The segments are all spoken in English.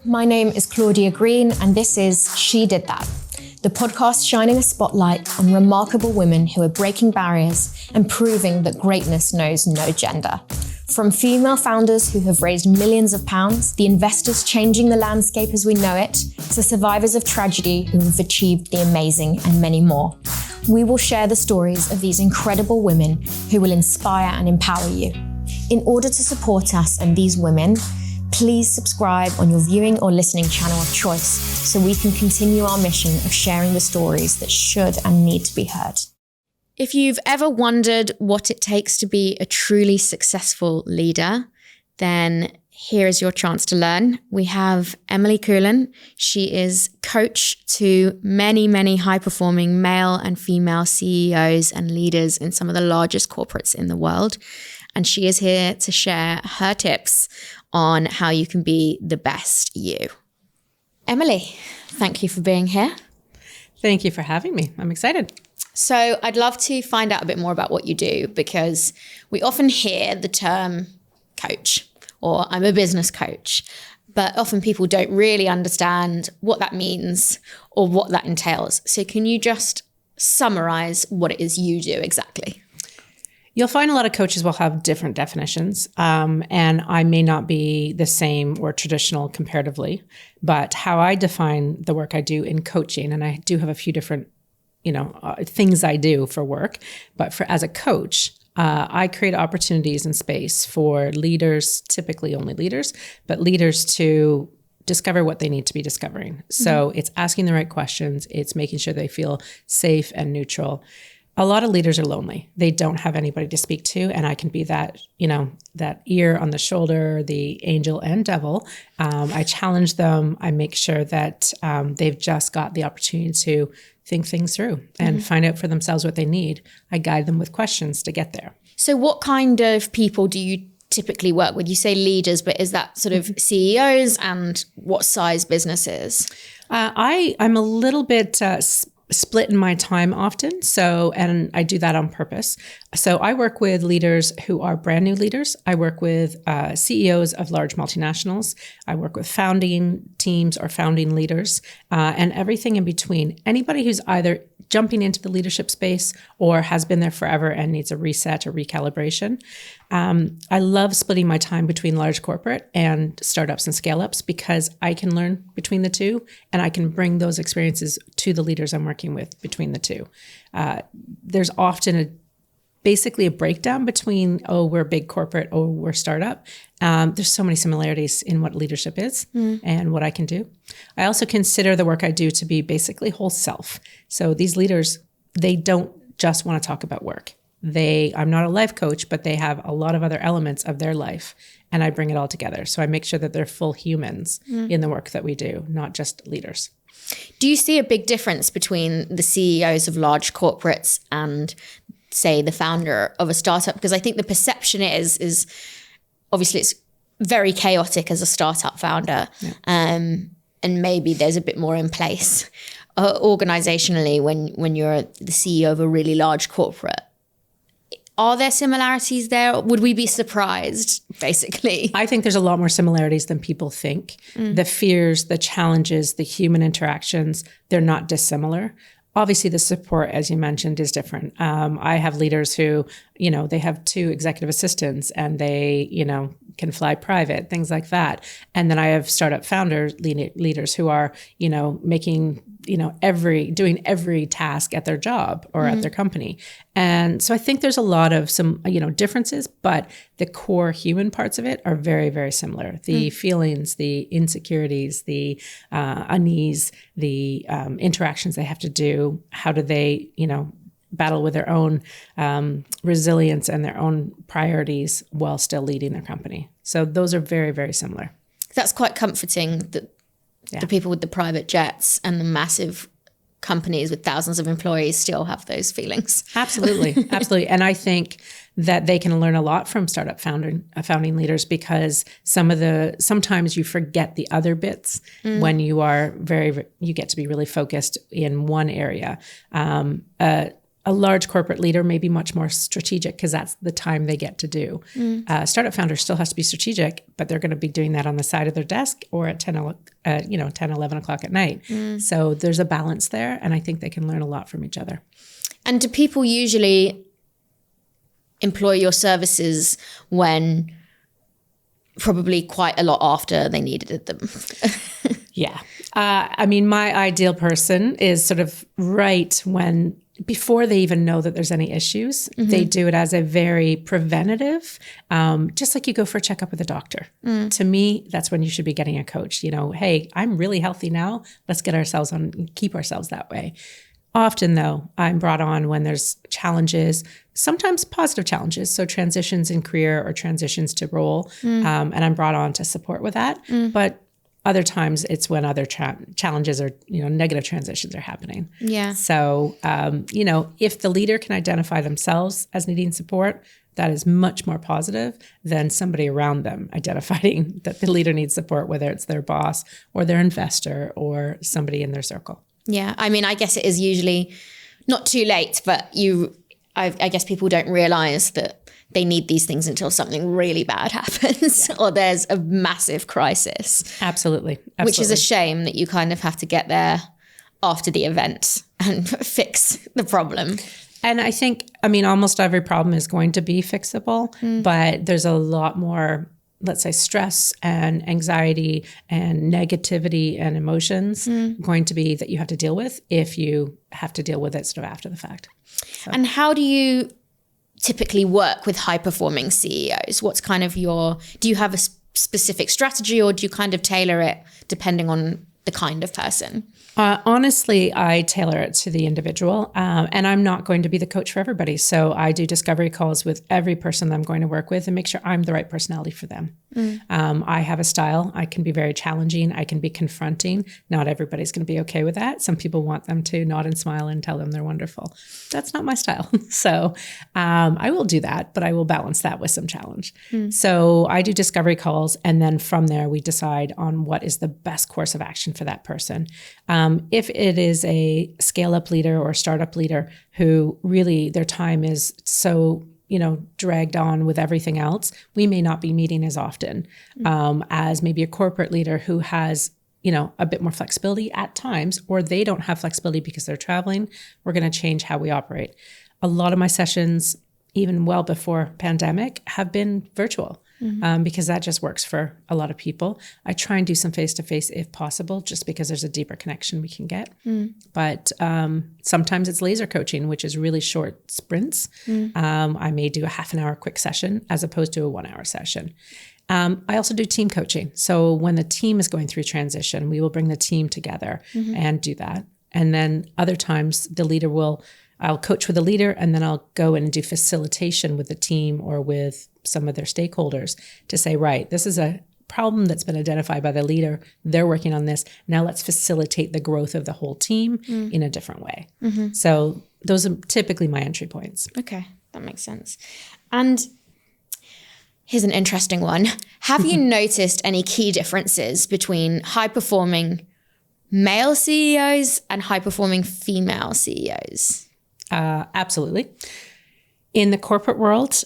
My name is Claudia Green, and this is She Did That, the podcast shining a spotlight on remarkable women who are breaking barriers and proving that greatness knows no gender. From female founders who have raised millions of pounds, the investors changing the landscape as we know it, to survivors of tragedy who have achieved the amazing, and many more. We will share the stories of these incredible women who will inspire and empower you. In order to support us and these women, please subscribe on your viewing or listening channel of choice so we can continue our mission of sharing the stories that should and need to be heard. If you've ever wondered what it takes to be a truly successful leader, then here is your chance to learn. We have Emily Koolen. She is coach to many, many high-performing male and female CEOs and leaders in some of the largest corporates in the world. And she is here to share her tips on how you can be the best you. Emily, thank you for being here. Thank you for having me. I'm excited. So I'd love to find out a bit more about what you do, because we often hear the term coach or I'm a business coach, but often people don't really understand what that means or what that entails. So can you just summarize what it is you do exactly? You'll find a lot of coaches will have different definitions, and I may not be the same or traditional comparatively, but how I define the work I do in coaching, and I do have a few different, things I do for work, but as a coach, I create opportunities and space for leaders, typically only leaders, but leaders to discover what they need to be discovering. So it's asking the right questions. It's making sure they feel safe and neutral. A lot of leaders are lonely. They don't have anybody to speak to. And I can be that, that ear on the shoulder, the angel and devil. I challenge them. I make sure that they've just got the opportunity to think things through and find out for themselves what they need. I guide them with questions to get there. So what kind of people do you typically work with? You say leaders, but is that sort of CEOs, and what size businesses? I'm a little bit split in my time often. And I do that on purpose. So I work with leaders who are brand new leaders. I work with CEOs of large multinationals. I work with founding teams or founding leaders, and everything in between. Anybody who's either jumping into the leadership space or has been there forever and needs a reset or recalibration. I love splitting my time between large corporate and startups and scale-ups, because I can learn between the two and I can bring those experiences to the leaders I'm working with between the two. There's often basically a breakdown between, we're big corporate, we're startup. There's so many similarities in what leadership is and what I can do. I also consider the work I do to be basically whole self. So these leaders, they don't just want to talk about work. I'm not a life coach, but they have a lot of other elements of their life, and I bring it all together. So I make sure that they're full humans in the work that we do, not just leaders. Do you see a big difference between the CEOs of large corporates and, say, the founder of a startup? Because I think the perception is obviously it's very chaotic as a startup founder, and maybe there's a bit more in place organizationally when you're the CEO of a really large corporate. Are there similarities there? Would we be surprised, basically? I think there's a lot more similarities than people think. The fears, the challenges, the human interactions, they're not dissimilar. Obviously, the support, as you mentioned, is different. I have leaders who, they have 2 executive assistants and they, can fly private, things like that. And then I have startup founders, leaders who are, making, doing every task at their job or at their company. And so I think there's a lot of some, differences, but the core human parts of it are very, very similar. The feelings, the insecurities, the unease, the interactions they have to do. How do they, battle with their own resilience and their own priorities while still leading their company. So those are very, very similar. That's quite comforting that the people with the private jets and the massive companies with thousands of employees still have those feelings. Absolutely. Absolutely. And I think that they can learn a lot from startup founding leaders, because sometimes you forget the other bits when you are you get to be really focused in one area. a large corporate leader may be much more strategic because that's the time they get to do. Startup founder still has to be strategic, but they're going to be doing that on the side of their desk or at 10, 11 o'clock at night. So there's a balance there, and I think they can learn a lot from each other. And do people usually employ your services when probably quite a lot after they needed them? Yeah. I mean, my ideal person is sort of right when, before they even know that there's any issues, they do it as a very preventative, just like you go for a checkup with a doctor. To me, that's when you should be getting a coach. Hey, I'm really healthy now. Let's get ourselves on and keep ourselves that way. Often, though, I'm brought on when there's challenges, sometimes positive challenges, so transitions in career or transitions to role, and I'm brought on to support with that. But other times it's when other challenges or negative transitions are happening. Yeah. So if the leader can identify themselves as needing support, that is much more positive than somebody around them identifying that the leader needs support, whether it's their boss or their investor or somebody in their circle. Yeah. I mean, I guess it is usually not too late, but I guess people don't realize that they need these things until something really bad happens or there's a massive crisis. Absolutely. Which is a shame that you kind of have to get there after the event and fix the problem. And I think, almost every problem is going to be fixable, but there's a lot more, let's say, stress and anxiety and negativity and emotions going to be that you have to deal with if you have to deal with it sort of after the fact. So. And how do you typically work with high-performing CEOs? What's kind of do you have a specific strategy, or do you kind of tailor it depending on the kind of person? Honestly, I tailor it to the individual, and I'm not going to be the coach for everybody. So I do discovery calls with every person that I'm going to work with and make sure I'm the right personality for them. I have a style. I can be very challenging. I can be confronting. Not everybody's going to be okay with that. Some people want them to nod and smile and tell them they're wonderful. That's not my style. So I will do that, but I will balance that with some challenge. So I do discovery calls, and then from there we decide on what is the best course of action for that person. If it is a scale-up leader or startup leader who really their time is so dragged on with everything else, we may not be meeting as often as maybe a corporate leader who has a bit more flexibility at times, or they don't have flexibility because they're traveling. We're going to change how we operate. A lot of my sessions, even well before pandemic, have been virtual. Because that just works for a lot of people. I try and do some face-to-face if possible, just because there's a deeper connection we can get. But sometimes it's laser coaching, which is really short sprints. I may do a half an hour quick session as opposed to a 1 hour session. I also do team coaching. So when the team is going through transition, we will bring the team together and do that. And then other times I'll coach with the leader, and then I'll go in and do facilitation with the team or with some of their stakeholders to say, right, this is a problem that's been identified by the leader. They're working on this. Now let's facilitate the growth of the whole team in a different way. So those are typically my entry points. Okay, that makes sense. And here's an interesting one. Have you noticed any key differences between high-performing male CEOs and high-performing female CEOs? Absolutely. In the corporate world,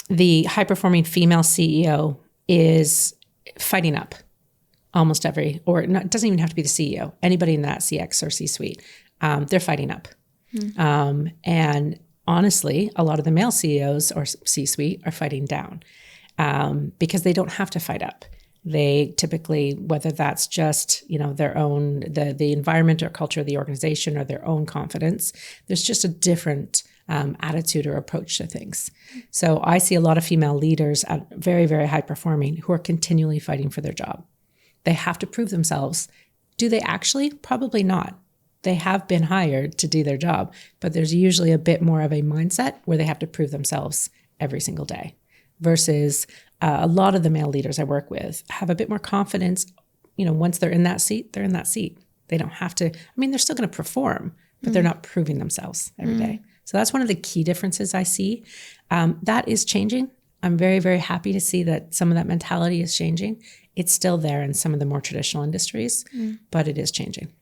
the high-performing female CEO is fighting up almost it doesn't even have to be the CEO, anybody in that CX or C-suite, they're fighting up. And honestly, a lot of the male CEOs or C-suite are fighting down because they don't have to fight up. They typically, whether that's just, their own, the environment or culture of the organization or their own confidence, there's just a different attitude or approach to things. So I see a lot of female leaders at very, very high performing who are continually fighting for their job. They have to prove themselves. Do they actually? Probably not. They have been hired to do their job, but there's usually a bit more of a mindset where they have to prove themselves every single day versus a lot of the male leaders I work with have a bit more confidence. Once they're in that seat, they're in that seat. They don't have to, they're still going to perform, but they're not proving themselves every day. So that's one of the key differences I see. That is changing. I'm very, very happy to see that some of that mentality is changing. It's still there in some of the more traditional industries, but it is changing.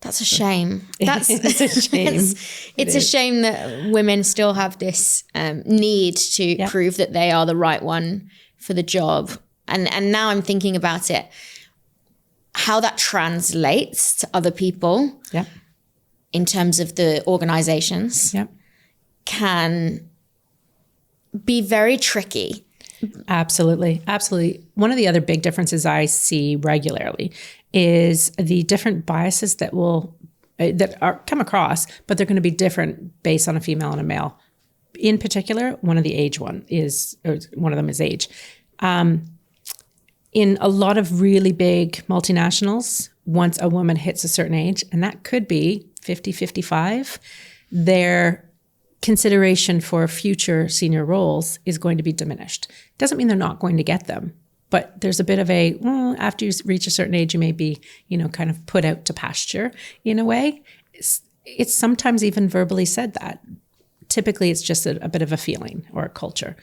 That's a shame. It's a shame. It's a shame that women still have this need to prove that they are the right one for the job. And now I'm thinking about it, how that translates to other people in terms of the organizations can be very tricky. Absolutely. Absolutely. One of the other big differences I see regularly is the different biases that come across, but they're going to be different based on a female and a male. In particular, one of them is age. In a lot of really big multinationals, once a woman hits a certain age, and that could be 50, 55, their consideration for future senior roles is going to be diminished. Doesn't mean they're not going to get them, but there's a bit of after you reach a certain age, you may be, kind of put out to pasture in a way. It's sometimes even verbally said that. Typically, it's just a bit of a feeling or a culture.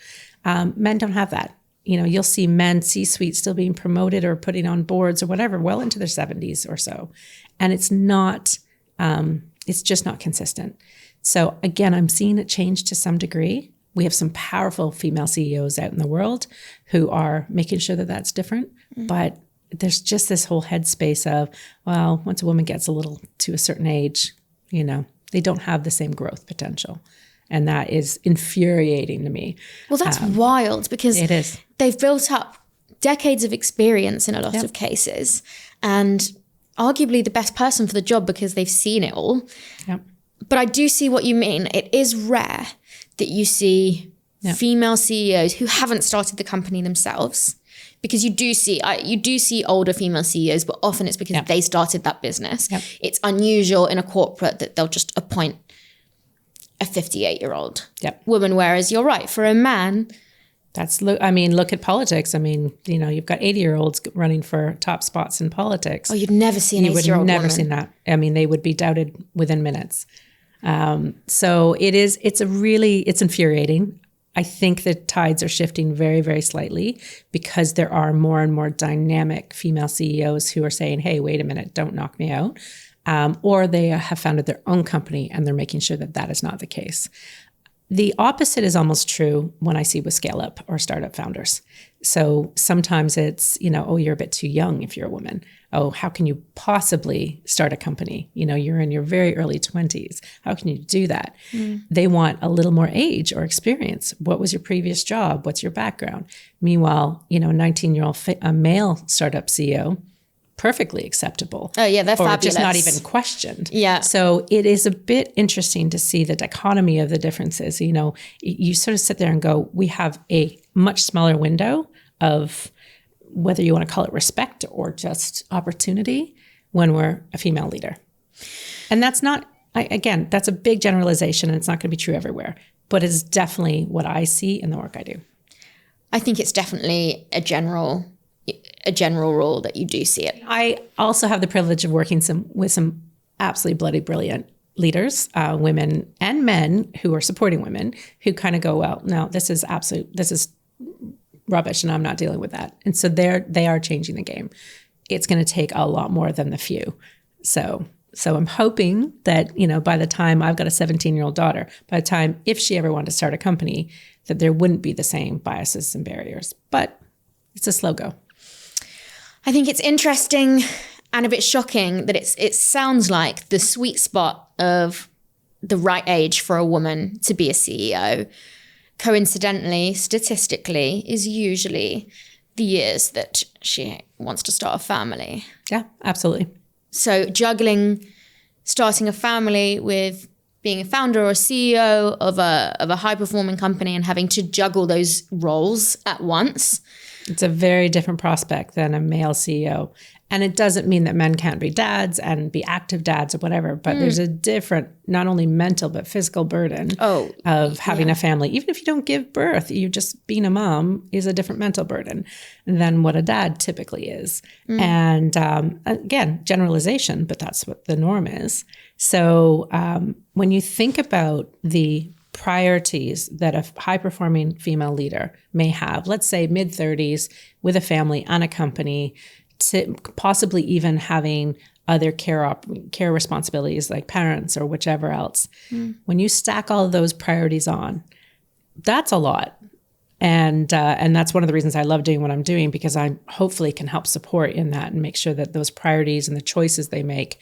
Men don't have that. You'll see men C-suite still being promoted or putting on boards or whatever, well into their 70s or so. And it's just not consistent. So again, I'm seeing it change to some degree. We have some powerful female CEOs out in the world who are making sure that that's different. But there's just this whole headspace of, well, once a woman gets to a certain age, they don't have the same growth potential. And that is infuriating to me. Well, that's wild because it is. They've built up decades of experience in a lot of cases and arguably the best person for the job because they've seen it all. Yep. But I do see what you mean. It is rare that you see female CEOs who haven't started the company themselves, because you do see older female CEOs, but often it's because they started that business. Yep. It's unusual in a corporate that they'll just appoint a 58-year-old woman, whereas you're right, for a man, look at politics. You've got 80-year-olds running for top spots in politics. Oh, you'd never see an 80-year-old woman. You would never seen that. They would be doubted within minutes. So it's infuriating. I think the tides are shifting very, very slightly because there are more and more dynamic female CEOs who are saying, hey, wait a minute, don't knock me out. Or they have founded their own company and they're making sure that that is not the case. The opposite is almost true when I see with scale-up or startup founders. So sometimes it's, you're a bit too young if you're a woman. Oh, how can you possibly start a company? You're in your very early 20s. How can you do that? They want a little more age or experience. What was your previous job? What's your background? Meanwhile, a 19-year-old male startup CEO, perfectly acceptable. Oh yeah, they're fabulous. Just not even questioned. Yeah. So it is a bit interesting to see the dichotomy of the differences. You sort of sit there and go, we have a much smaller window of whether you want to call it respect or just opportunity when we're a female leader. And that's not, that's a big generalization and it's not going to be true everywhere, but it's definitely what I see in the work I do. I think it's definitely a general rule that you do see it. I also have the privilege of working with some absolutely bloody brilliant leaders, women and men who are supporting women who kind of go, well, no, this is rubbish and I'm not dealing with that. And so they are changing the game. It's going to take a lot more than the few. So I'm hoping that, by the time I've got a 17-year-old daughter, by the time if she ever wanted to start a company, that there wouldn't be the same biases and barriers. But it's a slow go. I think it's interesting and a bit shocking that it sounds like the sweet spot of the right age for a woman to be a CEO, coincidentally, statistically, is usually the years that she wants to start a family. Yeah, absolutely. So juggling starting a family with being a founder or a CEO of a high-performing company and having to juggle those roles at once. It's a very different prospect than a male CEO. And it doesn't mean that men can't be dads and be active dads or whatever, but there's a different, not only mental, but physical burden of having a family. Even if you don't give birth, you just being a mom is a different mental burden than what a dad typically is. And again, generalization, but that's what the norm is. So when you think about the priorities that a high-performing female leader may have, let's say mid-30s with a family and a company, to possibly even having other care responsibilities like parents or whichever else. When you stack all of those priorities on, that's a lot. And that's one of the reasons I love doing what I'm doing, because I hopefully can help support in that and make sure that those priorities and the choices they make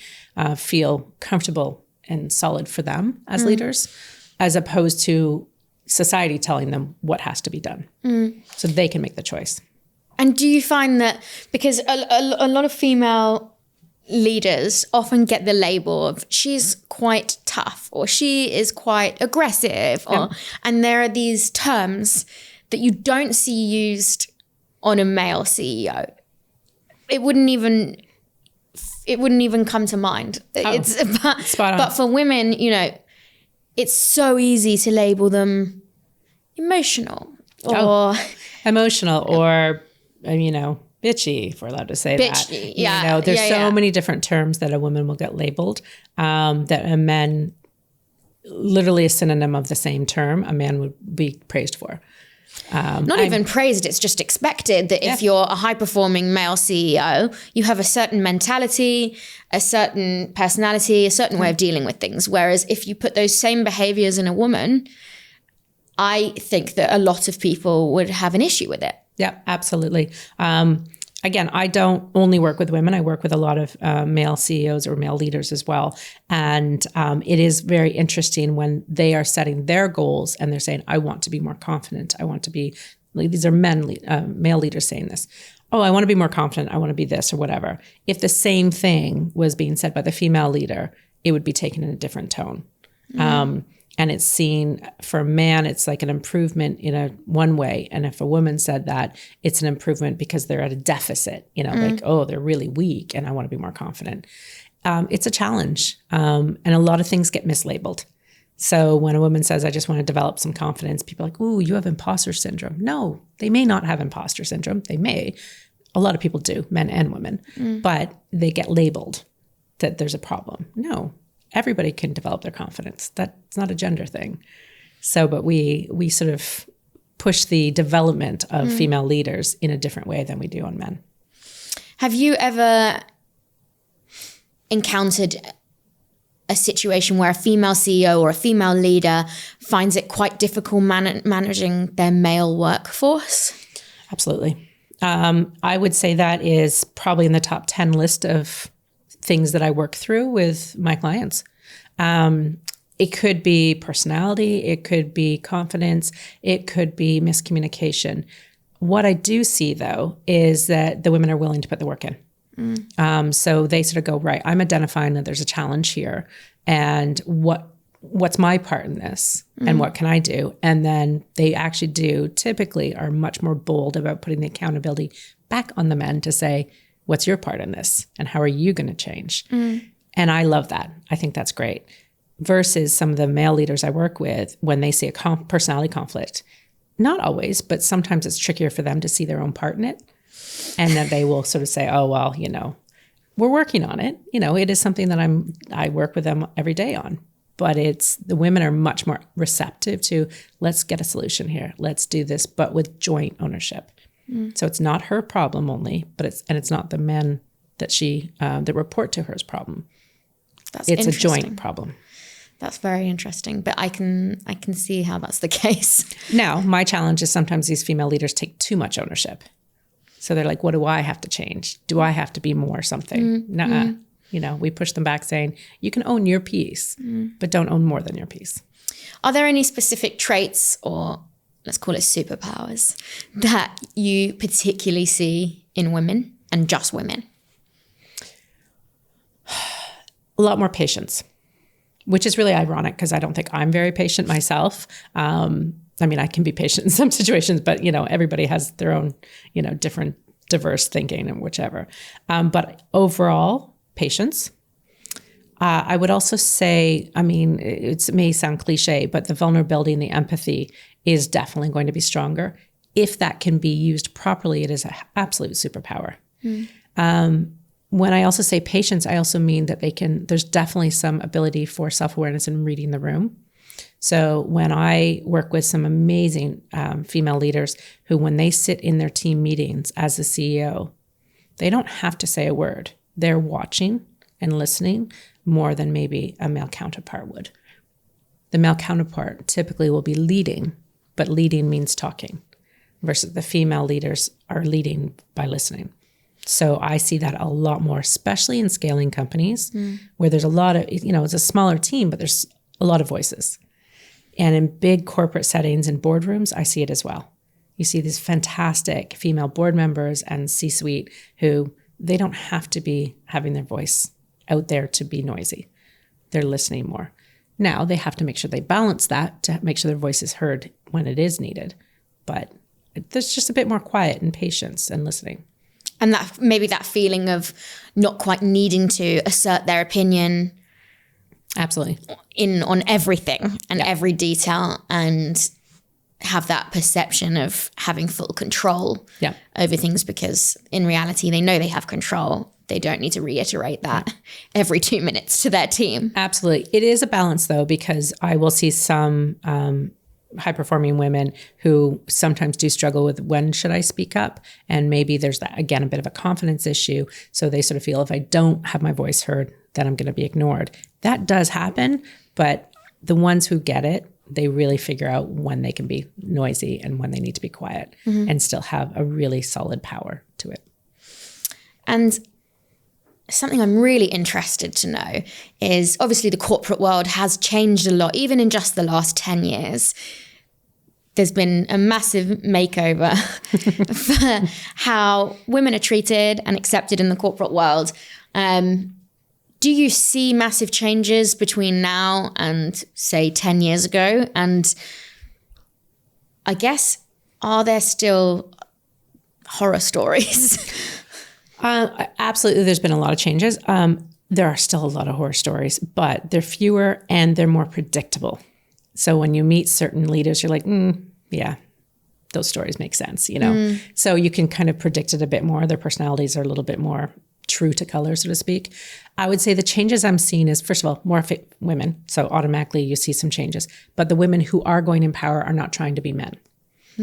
feel comfortable and solid for them as leaders, as opposed to society telling them what has to be done so they can make the choice. And do you find that, because a lot of female leaders often get the label of she's quite tough or she is quite aggressive, and there are these terms that you don't see used on a male CEO. It wouldn't even come to mind. But for women, you know, it's so easy to label them emotional or you know, bitchy, if we're allowed to say that. Yeah. You know, there's so many different terms that a woman will get labeled, that a man, literally a synonym of the same term, a man would be praised for. Not even praised, it's just expected that if you're a high-performing male CEO, you have a certain mentality, a certain personality, a certain way of dealing with things. Whereas if you put those same behaviors in a woman, I think that a lot of people would have an issue with it. Yeah, absolutely. Again, I don't only work with women. I work with a lot of male CEOs or male leaders as well. And it is very interesting when they are setting their goals and they're saying, I want to be more confident. I want to be, like, these are male leaders saying this. Oh, I want to be more confident. I want to be this or whatever. If the same thing was being said by the female leader, it would be taken in a different tone. And it's seen, for a man, it's like an improvement in one way. And if a woman said that, it's an improvement because they're at a deficit, you know, like, oh, they're really weak and I want to be more confident. It's a challenge. And a lot of things get mislabeled. So when a woman says, I just want to develop some confidence, people are like, ooh, you have imposter syndrome. No, they may not have imposter syndrome. They may. A lot of people do, men and women, but they get labeled that there's a problem. No. Everybody can develop their confidence. That's not a gender thing. So, but we sort of push the development of female leaders in a different way than we do on men. Have you ever encountered a situation where a female CEO or a female leader finds it quite difficult managing their male workforce? Absolutely. I would say that is probably in the top 10 list of things that I work through with my clients. It could be personality, it could be confidence, it could be miscommunication. What I do see, though, is that the women are willing to put the work in. So they sort of go, right, I'm identifying that there's a challenge here, and what's my part in this, and what can I do? And then they actually typically are much more bold about putting the accountability back on the men to say, what's your part in this? And how are you going to change? And I love that. I think that's great. Versus some of the male leaders I work with, when they see a personality conflict, not always, but sometimes it's trickier for them to see their own part in it. And then they will sort of say, oh, well, you know, we're working on it. You know, it is something that I work with them every day on. But the women are much more receptive to, let's get a solution here. Let's do this, but with joint ownership. So it's not her problem only, but it's not the men that that report to her's problem. It's a joint problem. That's very interesting, but I can see how that's the case. Now, my challenge is sometimes these female leaders take too much ownership. So they're like, what do I have to change? Do I have to be more something? Nuh-uh. You know, we push them back saying, you can own your piece, but don't own more than your piece. Are there any specific traits, or let's call it superpowers, that you particularly see in women, and just women? A lot more patience, which is really ironic because I don't think I'm very patient myself. I mean, I can be patient in some situations, but, you know, everybody has their own, you know, different diverse thinking and whichever. But overall, patience. I would also say, I mean, it may sound cliche, but the vulnerability and the empathy is definitely going to be stronger. If that can be used properly, it is an absolute superpower. When I also say patience, I also mean that there's definitely some ability for self-awareness in reading the room. So when I work with some amazing female leaders who, when they sit in their team meetings as the CEO, they don't have to say a word. They're watching and listening more than maybe a male counterpart would. The male counterpart typically will be leading, but leading means talking, versus the female leaders are leading by listening. So I see that a lot more, especially in scaling companies where there's a lot of, it's a smaller team, but there's a lot of voices. And in big corporate settings and boardrooms, I see it as well. You see these fantastic female board members and C-suite who they don't have to be having their voice out there to be noisy. They're listening more. Now they have to make sure they balance that to make sure their voice is heard when it is needed. But there's just a bit more quiet and patience and listening. And that maybe that feeling of not quite needing to assert their opinion. Absolutely. On everything and every detail, and have that perception of having full control over things, because in reality they know they have control. They don't need to reiterate that every 2 minutes to their team. Absolutely. It is a balance though, because I will see some high-performing women who sometimes do struggle with when should I speak up? And maybe there's that, again, a bit of a confidence issue. So they sort of feel if I don't have my voice heard, then I'm going to be ignored. That does happen, but the ones who get it, they really figure out when they can be noisy and when they need to be quiet and still have a really solid power to it. And something I'm really interested to know is obviously the corporate world has changed a lot, even in just the last 10 years. There's been a massive makeover for how women are treated and accepted in the corporate world. Do you see massive changes between now and, say, 10 years ago? And I guess, are there still horror stories? Absolutely. There's been a lot of changes. There are still a lot of horror stories, but they're fewer and they're more predictable. So when you meet certain leaders, you're like, yeah, those stories make sense, So you can kind of predict it a bit more. Their personalities are a little bit more true to color, so to speak. I would say the changes I'm seeing is, first of all, more women. So automatically you see some changes. But the women who are going in power are not trying to be men.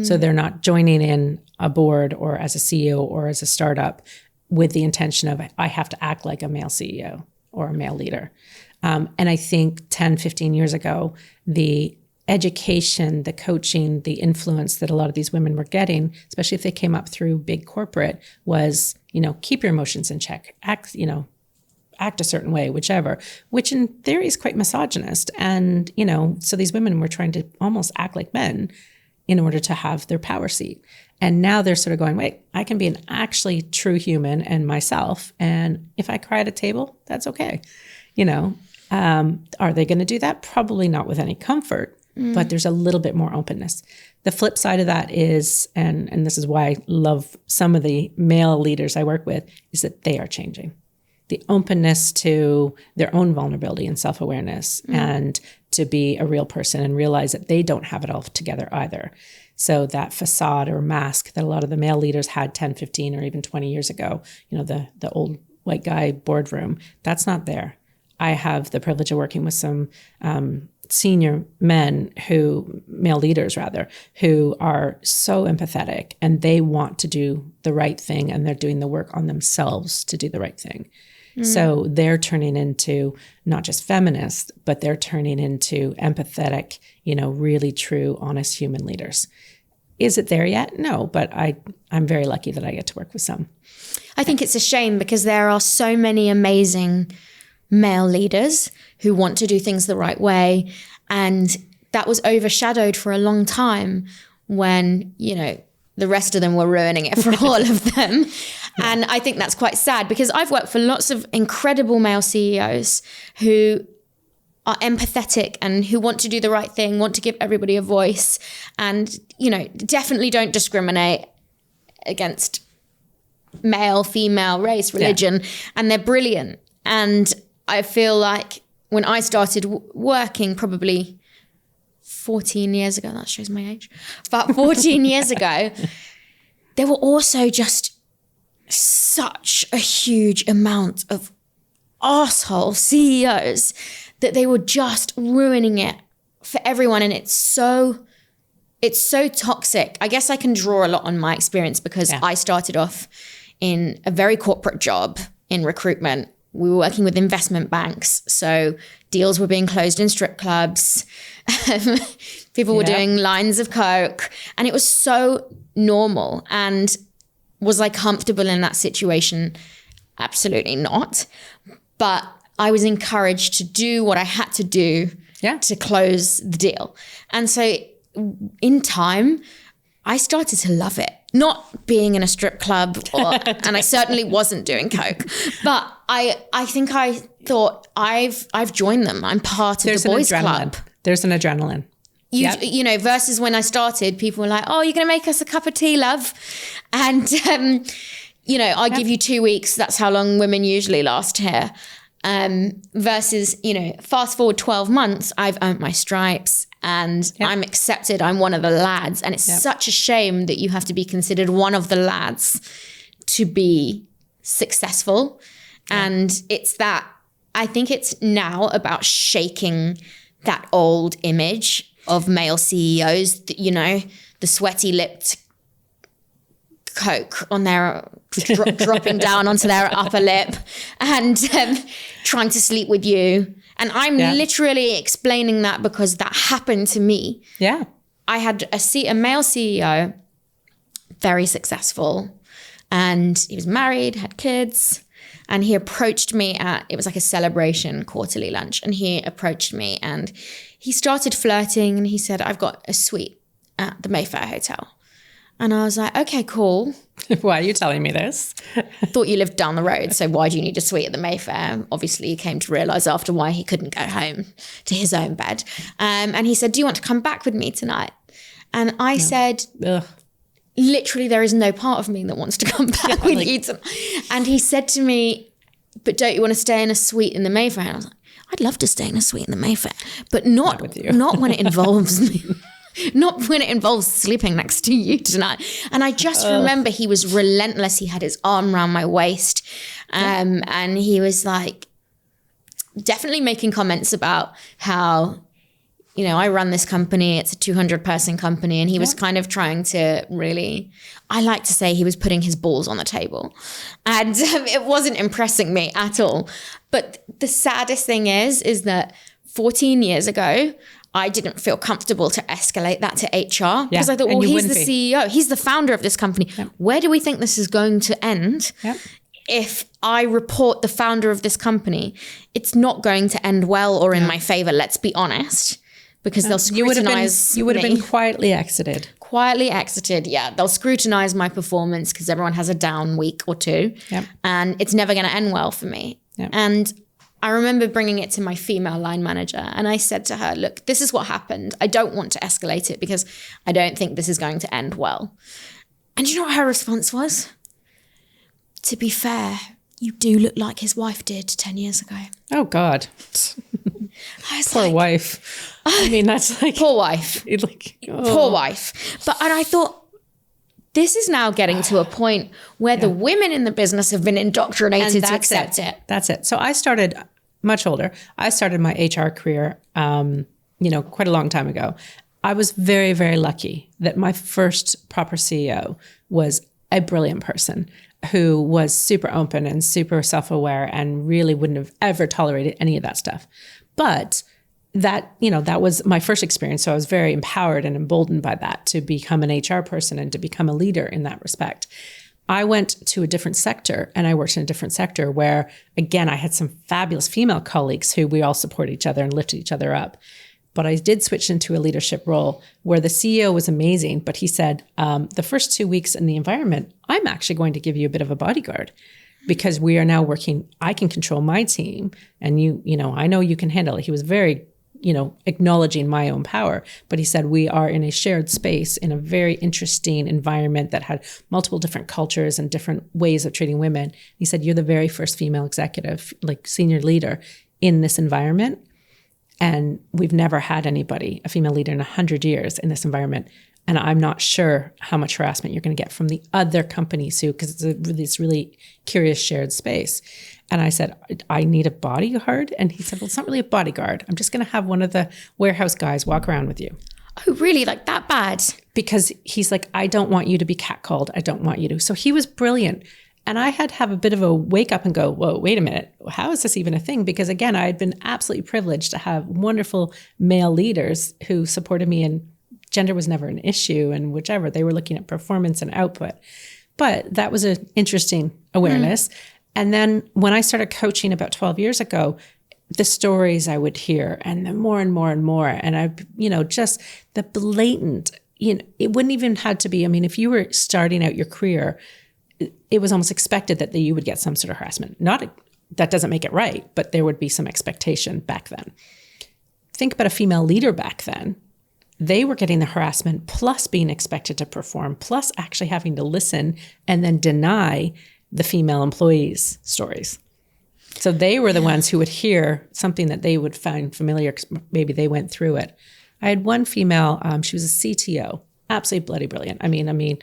So they're not joining in a board or as a CEO or as a startup with the intention of, I have to act like a male CEO or a male leader. And I think 10, 15 years ago, the education, the coaching, the influence that a lot of these women were getting, especially if they came up through big corporate, was, keep your emotions in check, act a certain way, which in theory is quite misogynist. And, so these women were trying to almost act like men in order to have their power seat. And now they're sort of going, wait, I can be an actually true human and myself. And if I cry at a table, that's okay. Are they going to do that? Probably not with any comfort, but there's a little bit more openness. The flip side of that is, and this is why I love some of the male leaders I work with, is that they are changing. The openness to their own vulnerability and self-awareness and to be a real person and realize that they don't have it all together either. So that facade or mask that a lot of the male leaders had 10, 15, or even 20 years ago, the old white guy boardroom, that's not there. I have the privilege of working with some senior male leaders who are so empathetic and they want to do the right thing and they're doing the work on themselves to do the right thing. So they're turning into not just feminists, but they're turning into empathetic, really true, honest human leaders. Is it there yet? No, but I'm very lucky that I get to work with some. I think it's a shame because there are so many amazing male leaders who want to do things the right way. And that was overshadowed for a long time when, the rest of them were ruining it for all of them. Yeah. And I think that's quite sad because I've worked for lots of incredible male CEOs who are empathetic and who want to do the right thing, want to give everybody a voice and, definitely don't discriminate against male, female, race, religion. Yeah. And they're brilliant. And I feel like when I started working probably 14 years ago, that shows my age, about 14 years ago, there were also just such a huge amount of arsehole CEOs that they were just ruining it for everyone. And it's so toxic. I guess I can draw a lot on my experience because I started off in a very corporate job in recruitment we were working with investment banks. So deals were being closed in strip clubs. People were doing lines of coke. And it was so normal. And was I comfortable in that situation? Absolutely not. But I was encouraged to do what I had to do to close the deal. And so in time, I started to love it. Not being in a strip club, and I certainly wasn't doing coke. But I think I thought I've joined them. I'm part of the boys club. There's an adrenaline. You know, versus when I started, people were like, "Oh, you're going to make us a cup of tea, love," and you know, I give you 2 weeks. That's how long women usually last here. Versus, you know, fast forward 12 months, I've earned my stripes and I'm accepted. I'm one of the lads. And it's such a shame that you have to be considered one of the lads to be successful. And it's that, I think it's now about shaking that old image of male CEOs, that, you know, the sweaty lipped coke on their dropping down onto their upper lip and trying to sleep with you. And I'm literally explaining that because that happened to me. Yeah. I had a male CEO, very successful, and he was married, had kids, and he approached me it was like a celebration quarterly lunch, and he approached me and he started flirting and he said, "I've got a suite at the Mayfair Hotel." And I was like, okay, cool. Why are you telling me this? I thought you lived down the road, so why do you need a suite at the Mayfair? Obviously, he came to realise after why he couldn't go home to his own bed. And he said, "Do you want to come back with me tonight?" And I said, literally, there is no part of me that wants to come back with you tonight. And he said to me, "But don't you want to stay in a suite in the Mayfair?" And I was like, I'd love to stay in a suite in the Mayfair, but not with you. Not when it involves me. Not when it involves sleeping next to you tonight. And I just remember he was relentless. He had his arm around my waist. And he was like definitely making comments about how, you know, I run this company. It's a 200-person company. And he was kind of trying to really, I like to say he was putting his balls on the table. And it wasn't impressing me at all. But the saddest thing is that 14 years ago, I didn't feel comfortable to escalate that to HR because I thought, well, he's the CEO. He's the founder of this company. Yep. Where do we think this is going to end? Yep. If I report the founder of this company, it's not going to end well or in my favor. Let's be honest, because they'll scrutinize You would have been quietly exited. Quietly exited, yeah. They'll scrutinize my performance because everyone has a down week or two. Yep. And it's never going to end well for me. Yep. And I remember bringing it to my female line manager and I said to her, "Look, this is what happened. I don't want to escalate it because I don't think this is going to end well." And you know what her response was? "To be fair, you do look like his wife did 10 years ago." Oh, God. Poor wife. I mean, that's like... Poor wife. Poor wife. And I thought, this is now getting to a point where the women in the business have been indoctrinated to accept it. That's it. So I started much older. I started my HR career, quite a long time ago. I was very, very lucky that my first proper CEO was a brilliant person who was super open and super self-aware and really wouldn't have ever tolerated any of that stuff. But that was my first experience. So I was very empowered and emboldened by that to become an HR person and to become a leader in that respect. I went to a different sector and I worked in a different sector where, again, I had some fabulous female colleagues who we all support each other and lifted each other up. But I did switch into a leadership role where the CEO was amazing, but he said, the first 2 weeks in the environment, I'm actually going to give you a bit of a bodyguard because we are now working, I can control my team and I know you can handle it. He was very acknowledging my own power. But he said, we are in a shared space in a very interesting environment that had multiple different cultures and different ways of treating women. He said, you're the very first female executive, like senior leader in this environment. And we've never had anybody, a female leader in 100 years in this environment. And I'm not sure how much harassment you're going to get from the other companies who, because it's this really curious shared space. And I said, I need a bodyguard. And he said, well, it's not really a bodyguard. I'm just going to have one of the warehouse guys walk around with you. Oh, really? Like that bad? Because he's like, I don't want you to be catcalled. I don't want you to. So he was brilliant. And I had to have a bit of a wake up and go, whoa, wait a minute. How is this even a thing? Because again, I had been absolutely privileged to have wonderful male leaders who supported me, and gender was never an issue, and whichever. They were looking at performance and output. But that was an interesting awareness. And then when I started coaching about 12 years ago, the stories I would hear, and the more and more and more, and I, just the blatant, it wouldn't even have to be, if you were starting out your career, it was almost expected that you would get some sort of harassment. That doesn't make it right, but there would be some expectation back then. Think about a female leader back then. They were getting the harassment plus being expected to perform, plus actually having to listen and then deny the female employees' stories. So they were the ones who would hear something that they would find familiar, maybe they went through it. I had one female, she was a CTO, absolutely bloody brilliant. I mean,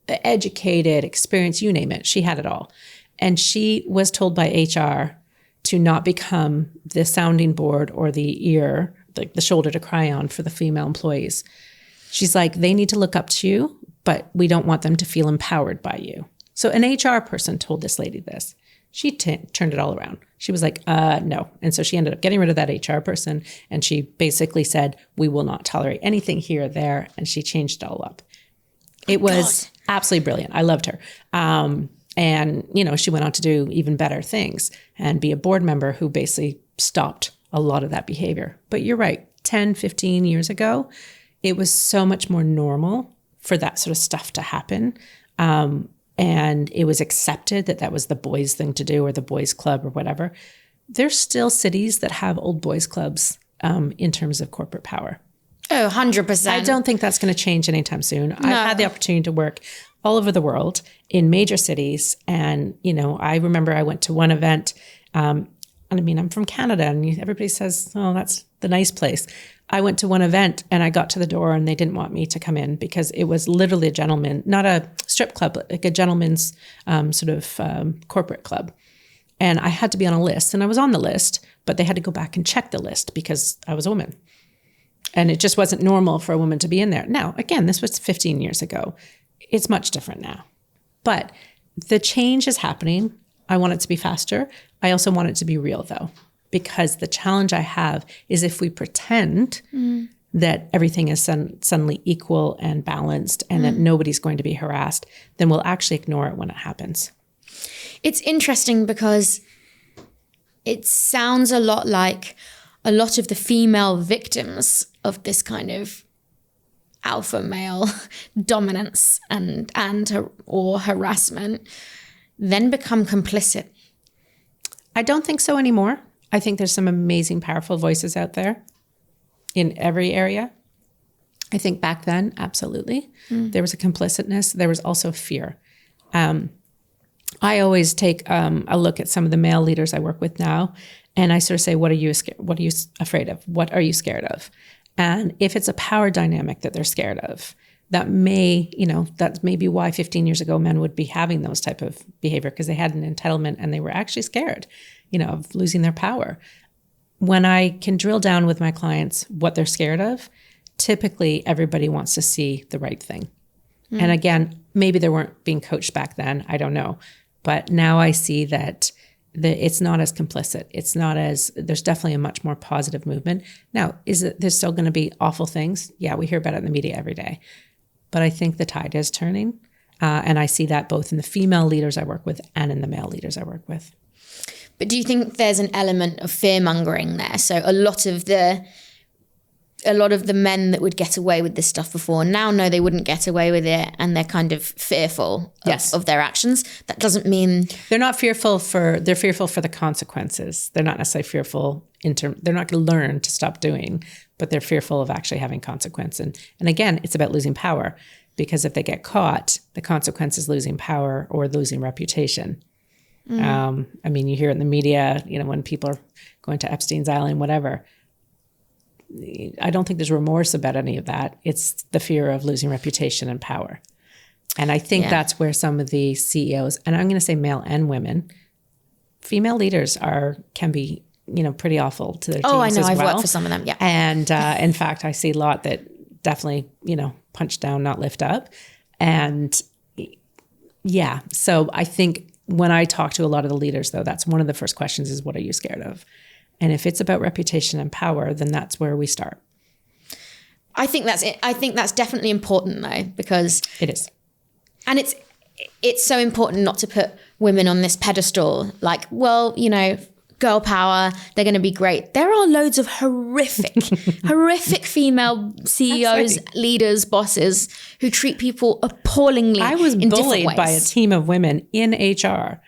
educated, experienced, you name it. She had it all. And she was told by HR to not become the sounding board or the ear, the shoulder to cry on for the female employees. She's like, they need to look up to you, but we don't want them to feel empowered by you. So an HR person told this lady this. She turned it all around. She was like, no. And so she ended up getting rid of that HR person. And she basically said, we will not tolerate anything here or there. And she changed it all up. It was absolutely brilliant. I loved her. And, she went on to do even better things and be a board member who basically stopped a lot of that behavior. But you're right. 10, 15 years ago, it was so much more normal for that sort of stuff to happen. And it was accepted that was the boys' thing to do, or the boys' club or whatever. There's still cities that have old boys' clubs in terms of corporate power. Oh, 100%. I don't think that's going to change anytime soon. No. I've had the opportunity to work all over the world in major cities. And, I remember I went to one event, and I'm from Canada, and everybody says, oh, that's the nice place. I went to one event and I got to the door and they didn't want me to come in because it was literally a gentleman, not a strip club, but like a gentleman's corporate club. And I had to be on a list, and I was on the list, but they had to go back and check the list because I was a woman. And it just wasn't normal for a woman to be in there. Now, again, this was 15 years ago. It's much different now. But the change is happening. I want it to be faster. I also want it to be real, though, because the challenge I have is if we pretend that everything is suddenly equal and balanced and that nobody's going to be harassed, then we'll actually ignore it when it happens. It's interesting because it sounds a lot like a lot of the female victims of this kind of alpha male dominance or harassment then become complicit. I don't think so anymore. I think there's some amazing, powerful voices out there in every area. I think back then, absolutely. There was a complicitness. There was also fear. I always take a look at some of the male leaders I work with now, and I sort of say, what are you afraid of? What are you scared of? And if it's a power dynamic that they're scared of, that may be why 15 years ago men would be having those type of behavior, because they had an entitlement and they were actually scared, of losing their power. When I can drill down with my clients what they're scared of, typically everybody wants to see the right thing. And again, maybe they weren't being coached back then. I don't know. But now I see that it's not as complicit. There's definitely a much more positive movement. Now, there's still going to be awful things? Yeah, we hear about it in the media every day. But I think the tide is turning. And I see that both in the female leaders I work with and in the male leaders I work with. But do you think there's an element of fear-mongering there? So a lot of the men that would get away with this stuff before now know they wouldn't get away with it, and they're kind of fearful of their actions. That doesn't mean they're not fearful they're fearful for the consequences. They're not necessarily fearful they're not going to learn to stop doing, but they're fearful of actually having consequence. And again, it's about losing power, because if they get caught, the consequence is losing power or losing reputation. You hear it in the media, when people are going to Epstein's Island, whatever. I don't think there's remorse about any of that. It's the fear of losing reputation and power. And I think that's where some of the CEOs, and I'm going to say male and women, female leaders can be, pretty awful to their teams as well. Oh, I know. I've worked for some of them, yeah. And in fact, I see a lot that definitely, punch down, not lift up. And yeah, so I think when I talk to a lot of the leaders, though, that's one of the first questions is, what are you scared of? And if it's about reputation and power, then that's where we start. I think that's it. I think that's definitely important, though, because it is. And it's so important not to put women on this pedestal. Like, well, you know, girl power, they're going to be great. There are loads of horrific female CEOs, leaders, bosses who treat people appallingly. I was bullied by a team of women in HR,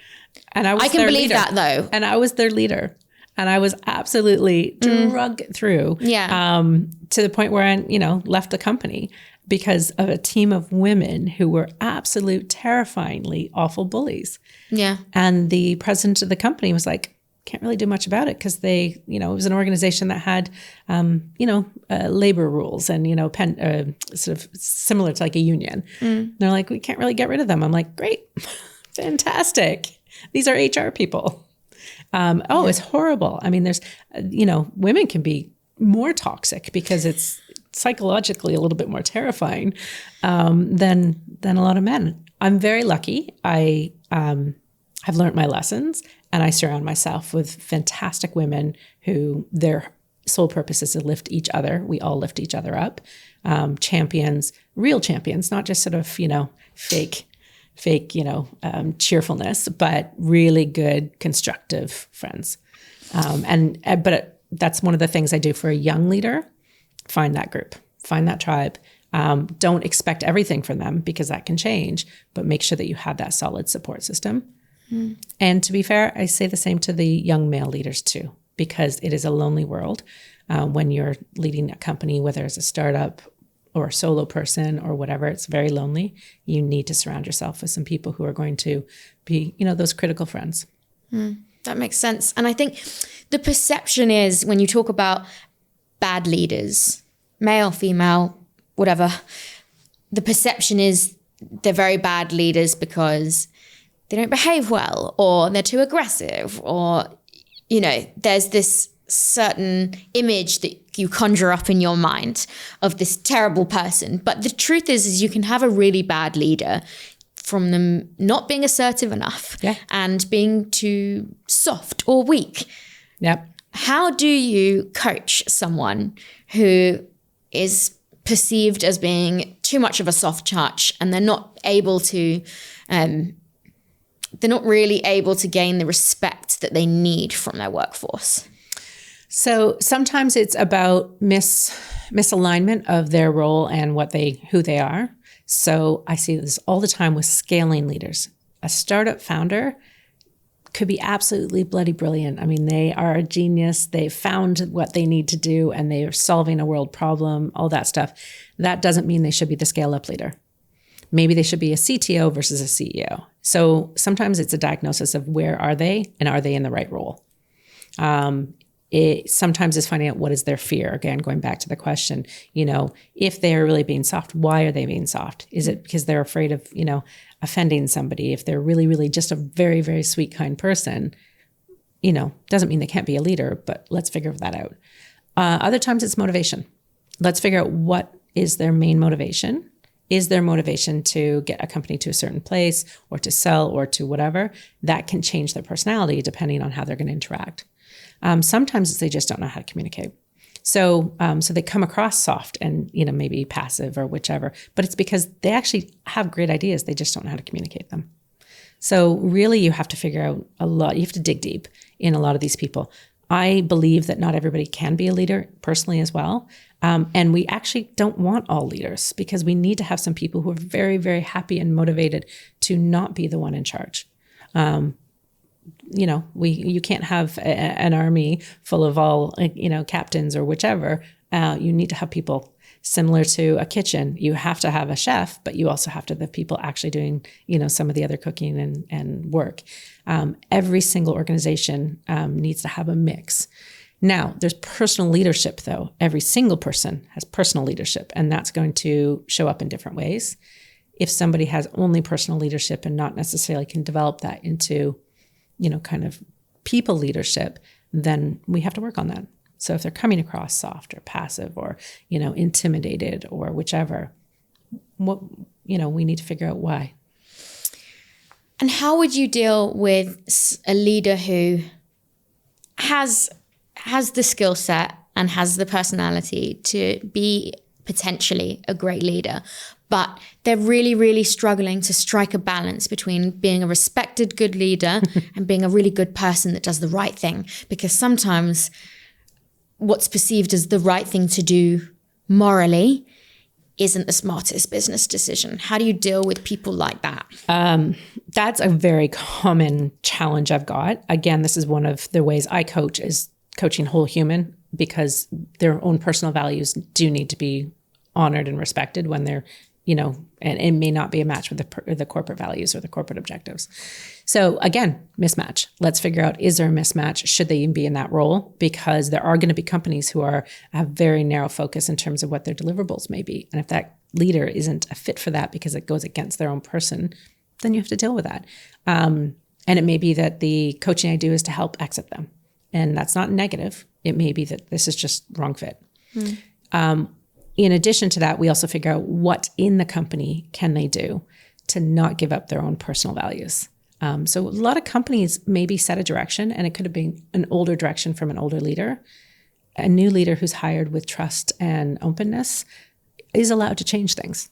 and I can believe leader. That though, and I was their leader, and I was absolutely drugged through. To the point where I, left the company because of a team of women who were absolute terrifyingly awful bullies. Yeah, and the president of the company was like, can't really do much about it because they, it was an organization that had, labor rules and, sort of similar to like a union. They're like, we can't really get rid of them. I'm like, great, fantastic. These are HR people. It's horrible. I mean, there's, women can be more toxic because it's psychologically a little bit more terrifying than a lot of men. I'm very lucky. I have learned my lessons. And I surround myself with fantastic women who their sole purpose is to lift each other. We all lift each other up. Champions, real champions, not just sort of, fake, cheerfulness, but really good, constructive friends. But that's one of the things I do for a young leader. Find that group, find that tribe. Don't expect everything from them because that can change, but make sure that you have that solid support system. And to be fair, I say the same to the young male leaders too, because it is a lonely world when you're leading a company, whether it's a startup or a solo person or whatever, it's very lonely. You need to surround yourself with some people who are going to be, those critical friends. That makes sense. And I think the perception is when you talk about bad leaders, male, female, whatever, the perception is they're very bad leaders because they don't behave well, or they're too aggressive, or, there's this certain image that you conjure up in your mind of this terrible person. But the truth is you can have a really bad leader from them not being assertive enough and being too soft or weak. Yep. How do you coach someone who is perceived as being too much of a soft touch and they're not able to... they're not really able to gain the respect that they need from their workforce? So sometimes it's about misalignment of their role and who they are. So I see this all the time with scaling leaders. A startup founder could be absolutely bloody brilliant. I mean, they are a genius. They found what they need to do and they are solving a world problem, all that stuff. That doesn't mean they should be the scale-up leader. Maybe they should be a CTO versus a CEO. So sometimes it's a diagnosis of where are they and are they in the right role? It sometimes is finding out what is their fear. Again, going back to the question, if they're really being soft, why are they being soft? Is it because they're afraid of, offending somebody? If they're really, really just a very, very sweet, kind person, doesn't mean they can't be a leader, but let's figure that out. Other times it's motivation. Let's figure out what is their main motivation. Is their motivation to get a company to a certain place or to sell or to whatever? That can change their personality depending on how they're going to interact. Sometimes it's they just don't know how to communicate. So they come across soft and, maybe passive or whichever, but it's because they actually have great ideas. They just don't know how to communicate them. So really you have to figure out a lot. You have to dig deep in a lot of these people. I believe that not everybody can be a leader personally as well. And we actually don't want all leaders because we need to have some people who are very, very happy and motivated to not be the one in charge. You can't have an army full of all, captains or whichever. You need to have people similar to a kitchen. You have to have a chef, but you also have to have the people actually doing, some of the other cooking and work. Every single organization needs to have a mix. Now, there's personal leadership, though. Every single person has personal leadership, and that's going to show up in different ways. If somebody has only personal leadership and not necessarily can develop that into, kind of people leadership, then we have to work on that. So if they're coming across soft or passive or, intimidated or whichever, we need to figure out why. And how would you deal with a leader who has the skill set and has the personality to be potentially a great leader, but they're really, really struggling to strike a balance between being a respected good leader and being a really good person that does the right thing? Because sometimes what's perceived as the right thing to do morally isn't the smartest business decision. How do you deal with people like that? That's a very common challenge I've got. Again, this is one of the ways I coach, is coaching whole human, because their own personal values do need to be honored and respected when they're, and it may not be a match with the corporate values or the corporate objectives. So again, mismatch. Let's figure out, is there a mismatch? Should they even be in that role? Because there are going to be companies who have very narrow focus in terms of what their deliverables may be. And if that leader isn't a fit for that because it goes against their own person, then you have to deal with that. And it may be that the coaching I do is to help exit them. And that's not negative. It may be that this is just wrong fit. In addition to that, we also figure out what in the company can they do to not give up their own personal values. So a lot of companies maybe set a direction, and it could have been an older direction from an older leader. A new leader who's hired with trust and openness is allowed to change things.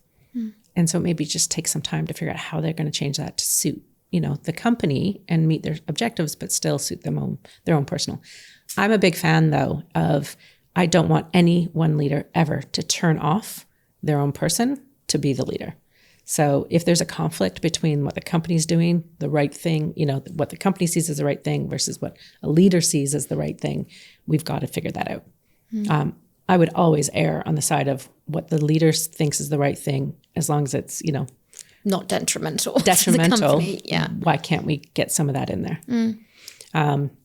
And so maybe just take some time to figure out how they're going to change that to suit, the company and meet their objectives, but still suit their own personal. I'm a big fan, though, of I don't want any one leader ever to turn off their own person to be the leader. So if there's a conflict between what the company's doing, the right thing, what the company sees as the right thing versus what a leader sees as the right thing, we've got to figure that out. I would always err on the side of what the leader thinks is the right thing, as long as it's, not detrimental. To the company. Yeah. Why can't we get some of that in there?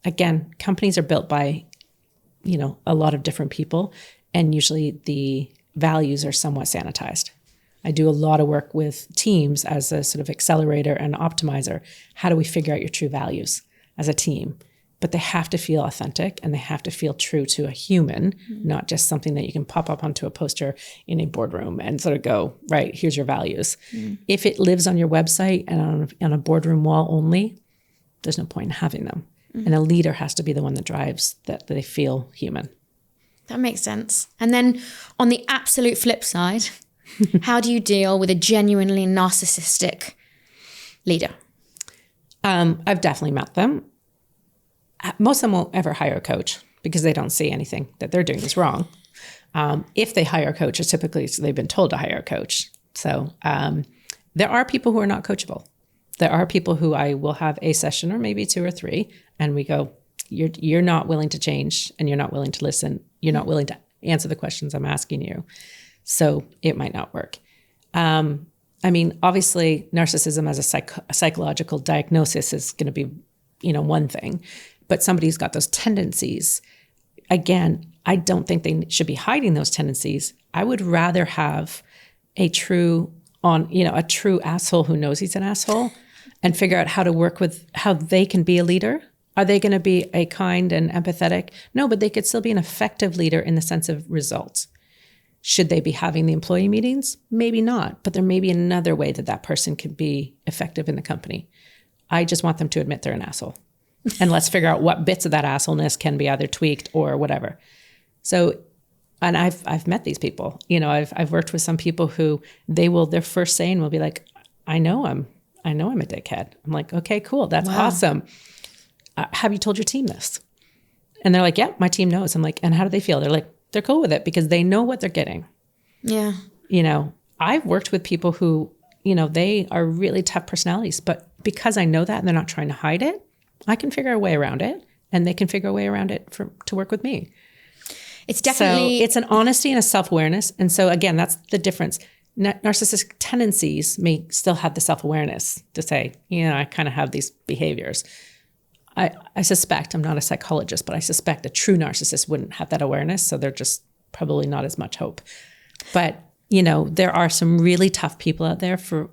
Again, companies are built by, a lot of different people, and usually the values are somewhat sanitized. I do a lot of work with teams as a sort of accelerator and optimizer. How do we figure out your true values as a team? But they have to feel authentic, and they have to feel true to a human, not just something that you can pop up onto a poster in a boardroom and sort of go, right, here's your values. If it lives on your website and on a boardroom wall only, there's no point in having them. And a leader has to be the one that drives that they feel human. That makes sense. And then on the absolute flip side, how do you deal with a genuinely narcissistic leader? I've definitely met them. Most of them won't ever hire a coach because they don't see anything that they're doing is wrong. If they hire a coach, it's typically they've been told to hire a coach. So there are people who are not coachable. There are people who I will have a session or maybe 2 or 3, and we go, you're not willing to change, and you're not willing to listen. You're not willing to answer the questions I'm asking you. So it might not work. Obviously, narcissism as a psychological diagnosis is going to be, one thing. But somebody who's got those tendencies, again, I don't think they should be hiding those tendencies. I would rather have a true asshole who knows he's an asshole and figure out how to work with how they can be a leader. Are they going to be a kind and empathetic? No, but they could still be an effective leader in the sense of results. Should they be having the employee meetings? Maybe not, but there may be another way that person could be effective in the company. I just want them to admit they're an asshole. And let's figure out what bits of that assholeness can be either tweaked or whatever. So, and I've met these people. I've worked with some people who their first saying will be like, I know I'm a dickhead. I'm like, okay, cool. That's awesome. Have you told your team this? And they're like, yeah, my team knows. I'm like, and how do they feel? They're like, they're cool with it because they know what they're getting. Yeah. I've worked with people who, they are really tough personalities, but because I know that and they're not trying to hide it, I can figure a way around it, and they can figure a way around it to work with me. It's definitely... So it's an honesty and a self-awareness. And so again, that's the difference. Narcissistic tendencies may still have the self-awareness to say, I kind of have these behaviors. I suspect, I'm not a psychologist, but I suspect a true narcissist wouldn't have that awareness. So they're just probably not as much hope. But, there are some really tough people out there for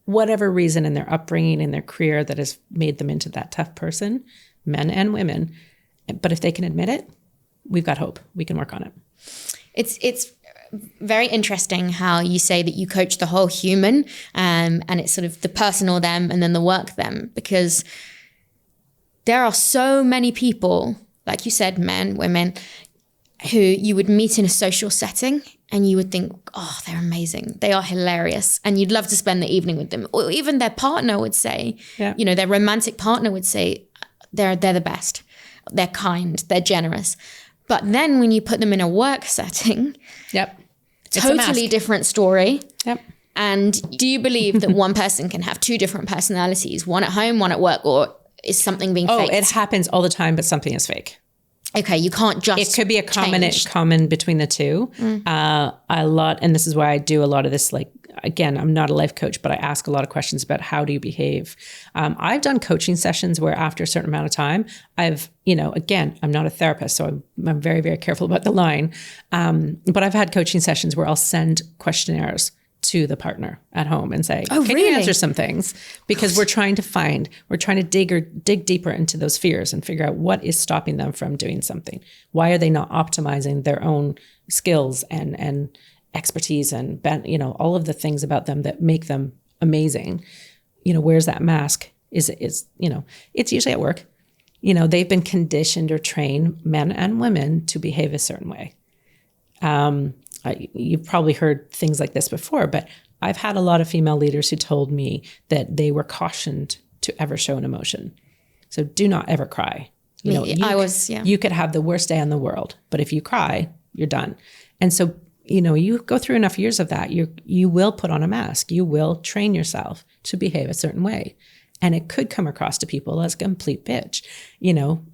whatever reason in their upbringing, in their career, that has made them into that tough person, men and women. But if they can admit it, we've got hope. We can work on it. It's very interesting how you say that you coach the whole human, and it's sort of the personal them and then the work them, because there are so many people, like you said, men, women, who you would meet in a social setting and you would think, oh, they're amazing. They are hilarious. And you'd love to spend the evening with them. Or even their partner would say, their romantic partner would say, they're the best. They're kind, they're generous. But then when you put them in a work setting, totally different story. Yep. And do you believe that one person can have two different personalities, one at home, one at work, or is something being faked? Oh, it happens all the time, but something is fake. Okay, you can't just It could be a common between the two. A lot, and this is why I do a lot of this, like, again, I'm not a life coach, but I ask a lot of questions about how do you behave. I've done coaching sessions where after a certain amount of time, again, I'm not a therapist, so I'm very, very careful about the line. But I've had coaching sessions where I'll send questionnaires to the partner at home and say, can you answer some things? Because we're trying to dig deeper into those fears and figure out what is stopping them from doing something. Why are they not optimizing their own skills and expertise and, all of the things about them that make them amazing? Where's that mask? Is it's usually at work. They've been conditioned or trained, men and women, to behave a certain way. You've probably heard things like this before, but I've had a lot of female leaders who told me that they were cautioned to ever show an emotion. So do not ever cry. You could have the worst day in the world, but if you cry, you're done. And so, you go through enough years of that, you will put on a mask. You will train yourself to behave a certain way. And it could come across to people as a complete bitch,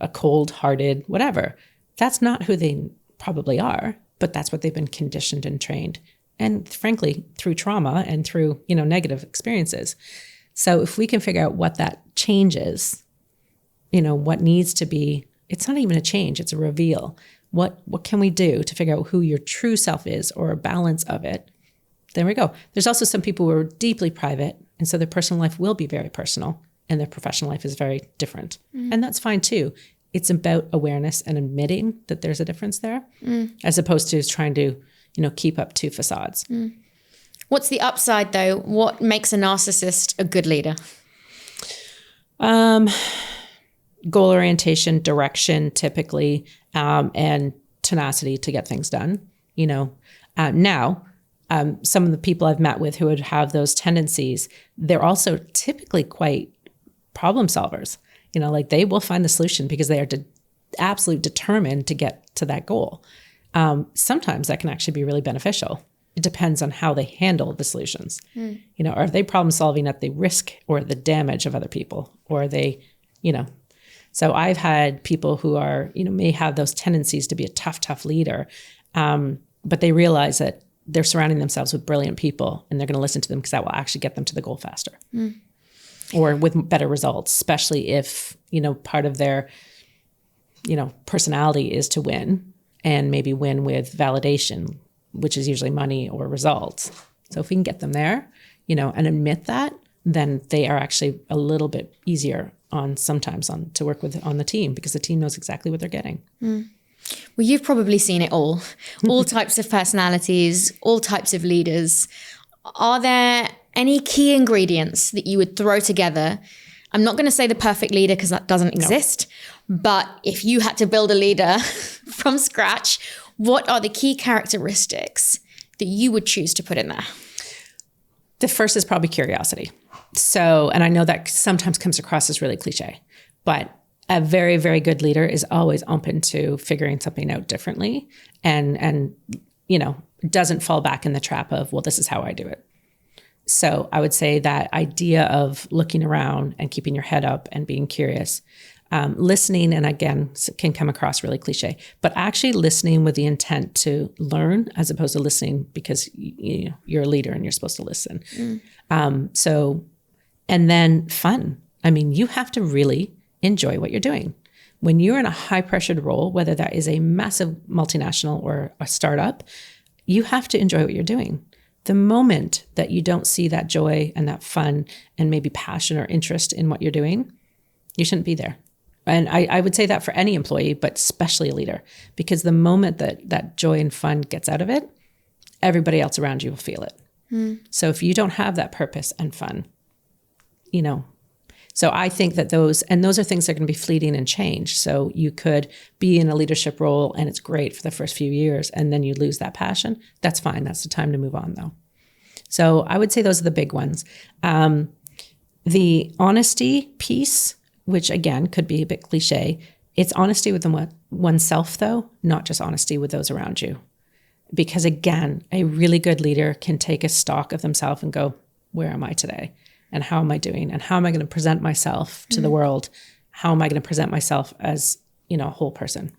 a cold-hearted, whatever. That's not who they probably are. But that's what they've been conditioned and trained. And frankly, through trauma and through, negative experiences. So if we can figure out what that change is, what needs to be, it's not even a change, it's a reveal. What can we do to figure out who your true self is, or a balance of it? There we go. There's also some people who are deeply private, and so their personal life will be very personal and their professional life is very different. And that's fine too. It's about awareness and admitting that there's a difference there, as opposed to trying to, keep up two facades. What's the upside though? What makes a narcissist a good leader? Goal orientation, direction, typically, and tenacity to get things done. Now, some of the people I've met with who would have those tendencies, they're also typically quite problem solvers. Like they will find the solution because they are absolutely determined to get to that goal. Sometimes that can actually be really beneficial. It depends on how they handle the solutions. Are they problem solving at the risk or the damage of other people? Or are they, so I've had people who are, may have those tendencies to be a tough leader, but they realize that they're surrounding themselves with brilliant people and they're going to listen to them because that will actually get them to the goal faster. Or with better results, especially if, part of their, personality is to win, and maybe win with validation, which is usually money or results. So if we can get them there, and admit that, then they are actually a little bit easier to work with on the team, because the team knows exactly what they're getting. Well, you've probably seen it all types of personalities, all types of leaders. Are there any key ingredients that you would throw together? I'm not going to say the perfect leader because that doesn't exist, but if you had to build a leader from scratch, what are the key characteristics that you would choose to put in there? The first is probably curiosity. So, and I know that sometimes comes across as really cliche, but a very, very good leader is always open to figuring something out differently and doesn't fall back in the trap of, well, this is how I do it. So I would say that idea of looking around and keeping your head up and being curious, listening, and again, can come across really cliche, but actually listening with the intent to learn as opposed to listening because you're a leader and you're supposed to listen. And then fun. I mean, you have to really enjoy what you're doing. When you're in a high pressured role, whether that is a massive multinational or a startup, you have to enjoy what you're doing. The moment that you don't see that joy and that fun and maybe passion or interest in what you're doing, you shouldn't be there. And I would say that for any employee, but especially a leader, because the moment that joy and fun gets out of it, everybody else around you will feel it. So if you don't have that purpose and fun, so I think that those are things that are going to be fleeting and change. So you could be in a leadership role and it's great for the first few years and then you lose that passion. That's fine. That's the time to move on though. So I would say those are the big ones. The honesty piece, which again could be a bit cliche, it's honesty with oneself though, not just honesty with those around you. Because again, a really good leader can take a stock of themselves and go, where am I today? And how am I doing? And how am I going to present myself to the world? How am I going to present myself as, a whole person?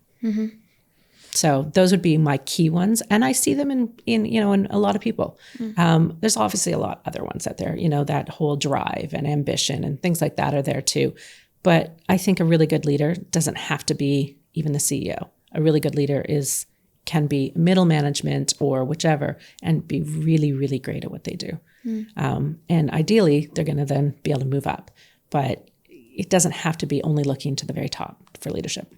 So those would be my key ones. And I see them in a lot of people. There's obviously a lot other ones out there, that whole drive and ambition and things like that are there too. But I think a really good leader doesn't have to be even the CEO. A really good leader can be middle management or whichever and be really, really great at what they do. And ideally, they're going to then be able to move up. But it doesn't have to be only looking to the very top for leadership.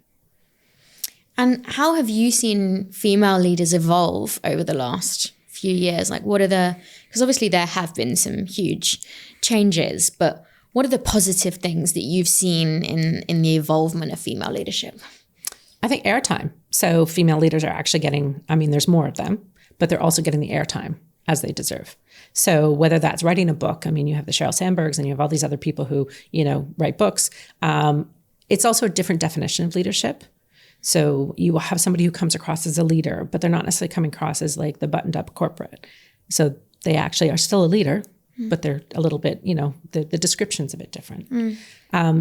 And how have you seen female leaders evolve over the last few years? Like because obviously there have been some huge changes, but what are the positive things that you've seen in the evolvement of female leadership? I think airtime. So female leaders are actually getting, there's more of them, but they're also getting the airtime as they deserve. So whether that's writing a book, you have the Sheryl Sandbergs and you have all these other people who, write books. It's also a different definition of leadership. So you will have somebody who comes across as a leader, but they're not necessarily coming across as like the buttoned up corporate. So they actually are still a leader, but they're a little bit, the description's a bit different.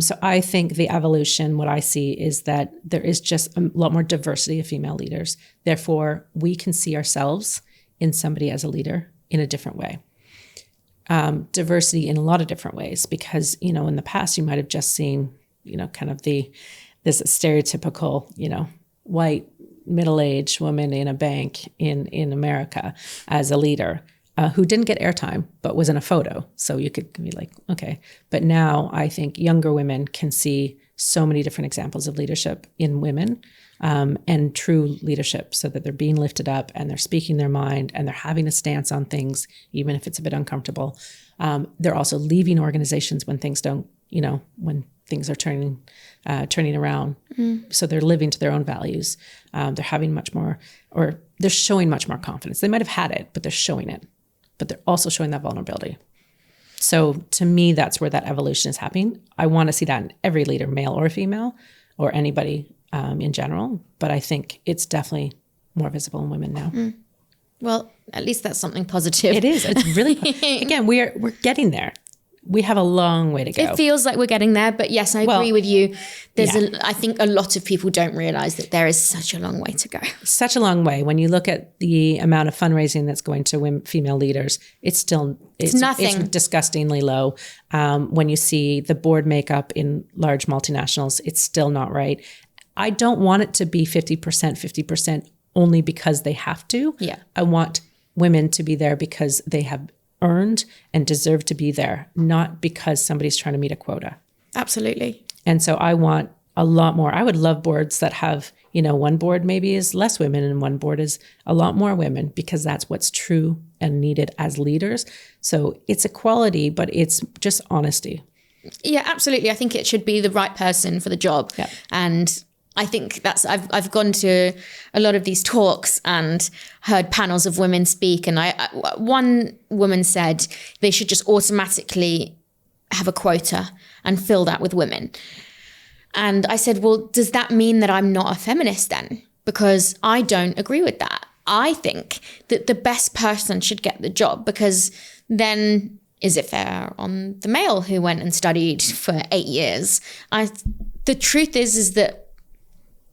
So I think the evolution, what I see is that there is just a lot more diversity of female leaders. Therefore, we can see ourselves in somebody as a leader in a different way. Diversity in a lot of different ways, because, in the past you might have just seen, kind of this stereotypical, white middle-aged woman in a bank in America as a leader. Who didn't get airtime, but was in a photo. So you could be like, okay. But now I think younger women can see so many different examples of leadership in women and true leadership, so that they're being lifted up and they're speaking their mind and they're having a stance on things, even if it's a bit uncomfortable. They're also leaving organizations when things don't, when things are turning around. So they're living to their own values. They're having much more, or they're showing much more confidence. They might have had it, but they're showing it. But they're also showing that vulnerability. So to me, that's where that evolution is happening. I want to see that in every leader, male or female, or anybody in general. But I think it's definitely more visible in women now. Well, at least that's something positive. It is. It's really, again, we're getting there. We have a long way to go. It feels like we're getting there, but yes, I agree with you. I think a lot of people don't realize that there is such a long way to go. Such a long way. When you look at the amount of fundraising that's going to female leaders, it's nothing. It's disgustingly low. When you see the board makeup in large multinationals, it's still not right. I don't want it to be 50% only because they have to. Yeah. I want women to be there because they have earned and deserve to be there, not because somebody's trying to meet a quota. Absolutely. And so I want a lot more. I would love boards that have, one board maybe is less women and one board is a lot more women, because that's what's true and needed as leaders. So it's equality, but it's just honesty. Yeah, absolutely. I think it should be the right person for the job. Yeah. And I think I've gone to a lot of these talks and heard panels of women speak. And one woman said they should just automatically have a quota and fill that with women. And I said, well, does that mean that I'm not a feminist then? Because I don't agree with that. I think that the best person should get the job, because then is it fair on the male who went and studied for 8 years? The truth is that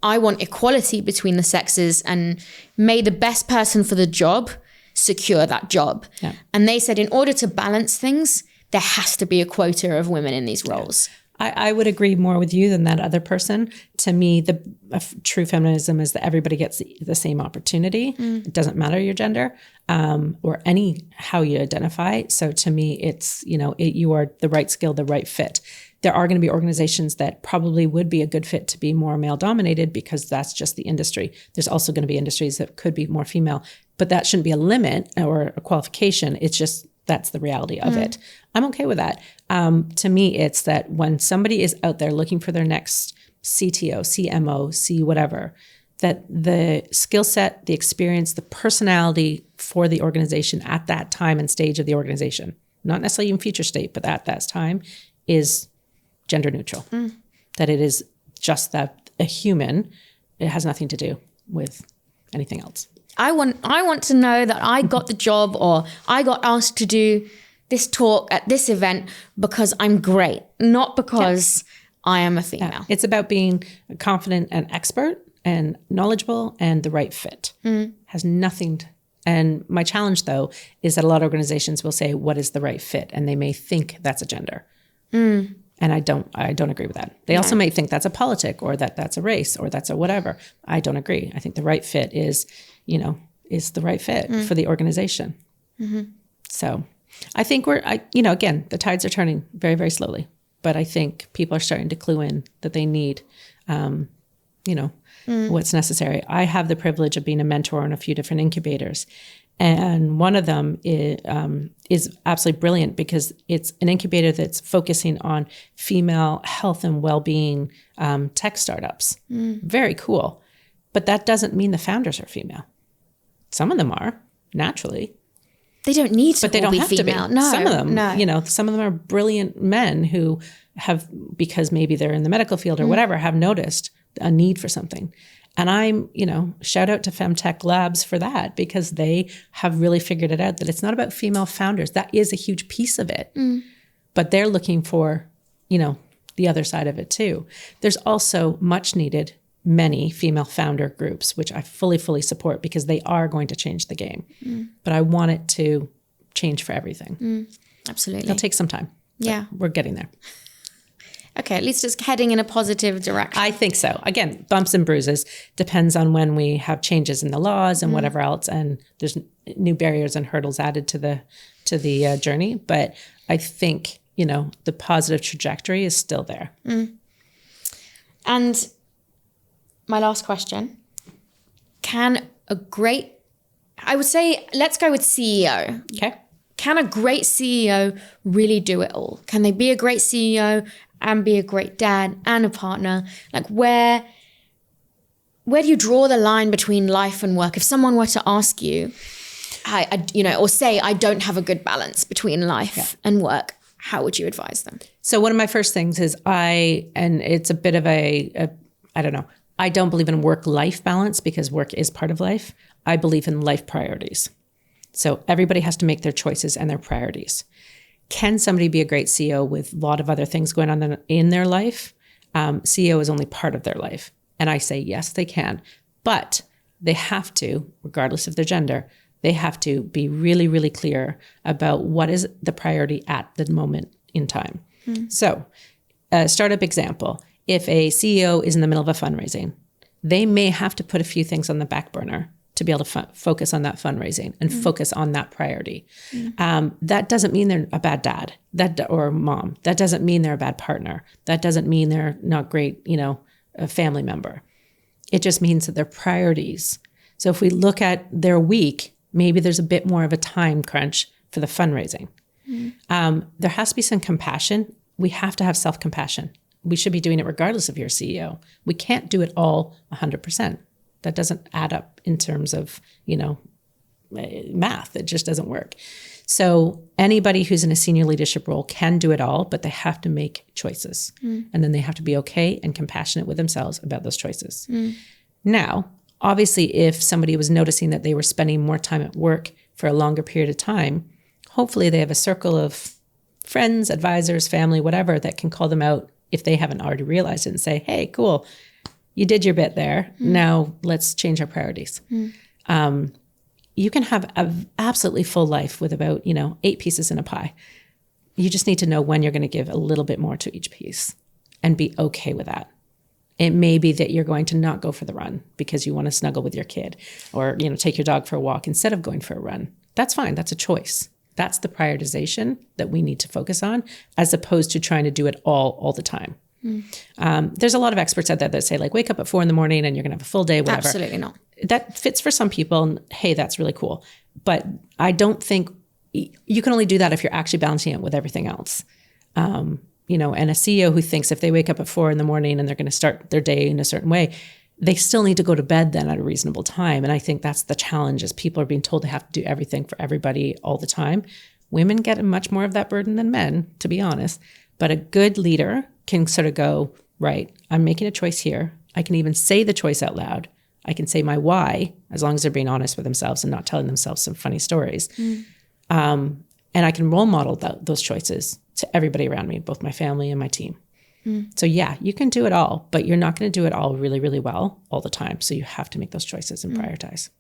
I want equality between the sexes, and may the best person for the job secure that job. Yeah. And they said in order to balance things, there has to be a quota of women in these roles. I would agree more with you than that other person. To me, true feminism is that everybody gets the same opportunity. It doesn't matter your gender or how you identify. So to me, it's, you are the right skill, the right fit. there are going to be organizations that probably would be a good fit to be more male dominated because that's just the industry. There's also going to be industries that could be more female, but that shouldn't be a limit or a qualification. It's just, that's the reality of it. I'm okay with that. To me, it's that when somebody is out there looking for their next CTO, CMO, C whatever, that the skill set, the experience, the personality for the organization at that time and stage of the organization, not necessarily in future state, but at that time, is gender neutral. That it is just that a human, it has nothing to do with anything else. I want to know that I got the job or I got asked to do this talk at this event because I'm great, not because I am a female. Yeah. It's about being confident and expert and knowledgeable and the right fit. Has nothing to, and my challenge though is that a lot of organizations will say, what is the right fit? And they may think that's a gender. And I don't agree with that. They also may think that's a politic or that's a race or that's a whatever. I don't agree. I think the right fit is the right fit for the organization. So I think again, the tides are turning very, very slowly, but I think people are starting to clue in that they need, what's necessary. I have the privilege of being a mentor in a few different incubators. And one of them is absolutely brilliant because it's an incubator that's focusing on female health and well-being tech startups. Very cool. But that doesn't mean the founders are female. Some of them are, naturally. They don't need to but they don't be have female. to be. No, some of them, no. Some of them are brilliant men who have, because maybe they're in the medical field or whatever, have noticed a need for something. And I'm, shout out to Femtech Labs for that because they have really figured it out that it's not about female founders. That is a huge piece of it. But they're looking for, the other side of it too. There's also much needed many female founder groups, which I fully support because they are going to change the game. But I want it to change for everything. Absolutely. It'll take some time. Yeah. We're getting there. Okay, at least it's heading in a positive direction. I think so. Again, bumps and bruises depends on when we have changes in the laws and whatever else, and there's new barriers and hurdles added to the journey. But I think the positive trajectory is still there. And my last question: I would say, let's go with CEO. Okay. Can a great CEO really do it all? Can they be a great CEO and be a great dad and a partner? Like where do you draw the line between life and work? If someone were to ask you, or say, I don't have a good balance between life and work, how would you advise them? So one of my first things is and it's a bit of I don't know. I don't believe in work-life balance because work is part of life. I believe in life priorities. So everybody has to make their choices and their priorities. Can somebody be a great CEO with a lot of other things going on in their life? CEO is only part of their life. And I say, yes, they can. But they have to, regardless of their gender, they have to be really, really clear about what is the priority at the moment in time. So a startup example, if a CEO is in the middle of a fundraising, they may have to put a few things on the back burner to be able to focus on that fundraising and focus on that priority. That doesn't mean they're a bad dad or mom. That doesn't mean they're a bad partner. That doesn't mean they're not great, a family member. It just means that their priorities. So if we look at their week, maybe there's a bit more of a time crunch for the fundraising. There has to be some compassion. We have to have self-compassion. We should be doing it regardless of your CEO. We can't do it all 100%. That doesn't add up in terms of, math. It just doesn't work. So anybody who's in a senior leadership role can do it all, but they have to make choices. And then they have to be okay and compassionate with themselves about those choices. Now, obviously, if somebody was noticing that they were spending more time at work for a longer period of time, hopefully they have a circle of friends, advisors, family, whatever, that can call them out if they haven't already realized it and say, hey, cool, you did your bit there. Now let's change our priorities. You can have an absolutely full life with about, 8 pieces in a pie. You just need to know when you're going to give a little bit more to each piece and be okay with that. It may be that you're going to not go for the run because you want to snuggle with your kid or, take your dog for a walk instead of going for a run. That's fine. That's a choice. That's the prioritization that we need to focus on, as opposed to trying to do it all the time. There's a lot of experts out there that say, like, wake up at 4 a.m. and you're going to have a full day, whatever. Absolutely not. That fits for some people. And hey, that's really cool. But I don't think you can only do that if you're actually balancing it with everything else. You know, and a CEO who thinks if they wake up at 4 a.m. and they're going to start their day in a certain way, they still need to go to bed then at a reasonable time. And I think that's the challenge, is people are being told they have to do everything for everybody all the time. Women get much more of that burden than men, to be honest. But a good leader can sort of go, right, I'm making a choice here. I can even say the choice out loud. I can say my why, as long as they're being honest with themselves and not telling themselves some funny stories. And I can role model those choices to everybody around me, both my family and my team. So yeah, you can do it all, but you're not going to do it all really, really well all the time. So you have to make those choices and prioritize.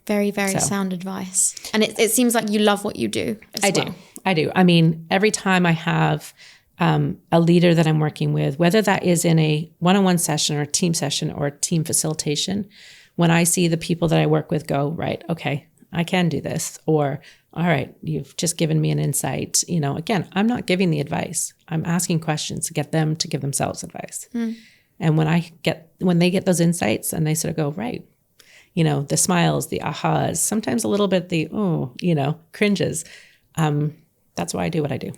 Very, very sound advice. And it seems like you love what you do as well. I do. I mean, every time I have a leader that I'm working with, whether that is in a one-on-one session or a team session or a team facilitation, when I see the people that I work with go, right, okay, I can do this, or all right, you've just given me an insight. You know, again, I'm not giving the advice. I'm asking questions to get them to give themselves advice. And when they get those insights and they sort of go, right, you know, the smiles, the ahas, sometimes a little bit the, cringes. That's why I do what I do.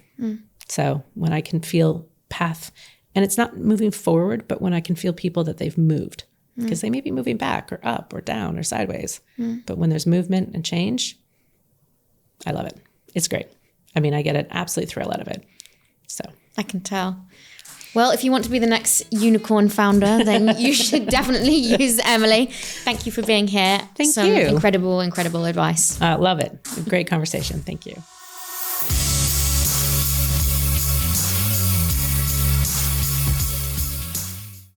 So when I can feel path, and it's not moving forward, but when I can feel people that they've moved, because they may be moving back or up or down or sideways. But when there's movement and change, I love it. It's great. I mean, I get an absolute thrill out of it. So I can tell. Well, if you want to be the next unicorn founder, then you should definitely use Emily. Thank you for being here. Thank Some you. Incredible, incredible advice. Love it. Great conversation. Thank you.